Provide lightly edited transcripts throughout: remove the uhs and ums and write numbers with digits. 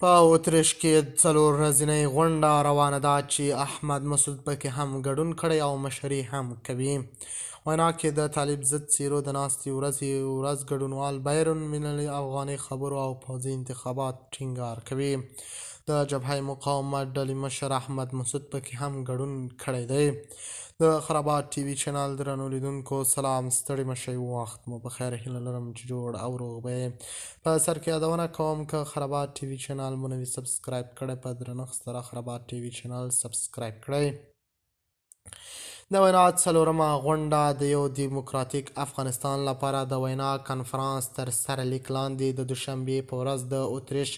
په اتریش کې څلور ورځنۍ غونډه روانه ده چې احمد مسعود پکې هم ګډون کړی او مشري هم کوي. وینا کې د طالب ضد څیرو د ناستې ورځ ګډونوال بین المللي افغاني خبرو او پوځي انتخابات ټینګار کوي. د جبهه مقاومت ډلې مشر احمد مسعود پکې هم ګډون کړی دی. د خرابات ټي وي چینل درنو لیدونکو سلام، ستړي مشئ، وخت مو په خیر. هیله لرم چې جوړ او روغ به یې. په سر کې یادونه کوم که خرابات ټي وي چینل مو نوي سبسکرایب کړی، په درنښت سره خرابات ټي وي چینل سبسکرایب کړئ. د وینا څلورمه غونډه د یو دیموکراتیک افغانستان لپاره د وینا کنفرانس تر سرلیک لاندې د دوشنبې په ورځ د اتریش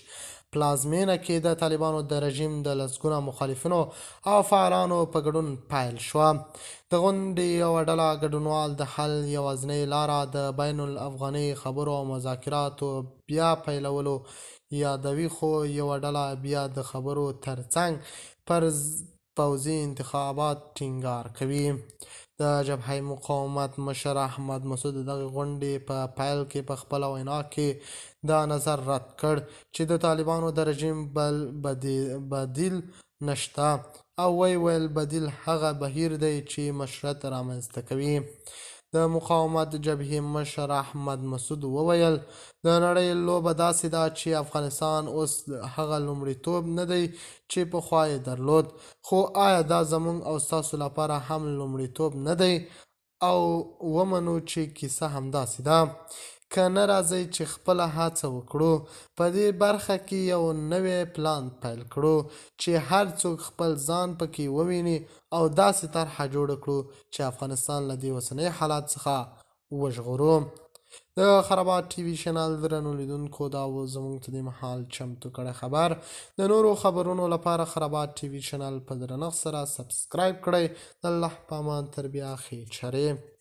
پلازمینه کې د طالبانو د رژیم د لسګونه مخالفینو او فعالانو په ګډون پیل شوه. د غونډې یوه ډله ګډونوال د حل یوازینۍ لاره د بین الافغاني خبرو او مذاکراتو بیا پیلولو یادوي، خو یوه ډله بیا د خبرو ترڅنګ پر پوځي انتخابات ټینګار کوي. د جبهه مقاومت مشر احمد مسعود د دغې غونډې په پیل کې په خپله وینا کې دا نظر رد کړ چې د طالبانو د رژیم بل بدیل نشته، او ویل بدیل هغه بهیر دی چې مشروعیت رامنځته کوي. د مقاومت جبهې مشر احمد مسعود وویل د نړۍ لوبه داسې ده چې افغانستان اوس هغه لومړیتوب نه دی چې پخوا یې درلود، خو آیا دا زموږ او ستاسو لپاره هم لومړیتوب نه دی؟ او ومنو چې کیسه همداسې ده. که نه راځئ چې خپله هڅه وکړو په دې برخه کې یو نوی پلان پیل کړو چې هر څوک خپل ځان پکې وویني او داسې طرحه جوړه کړو چې افغانستان له دې اوسني حالات څخه وژغورو. د خرابات ټي وي چینل درنو لیدونکو دا و زموږ ته د مهال چمتو کړی خبر. د نورو خبرونو لپاره خرابات ټي وي چینل په درنښت سره سبسکرایب کړئ. د الله په امان، تر بیا خیر چرې.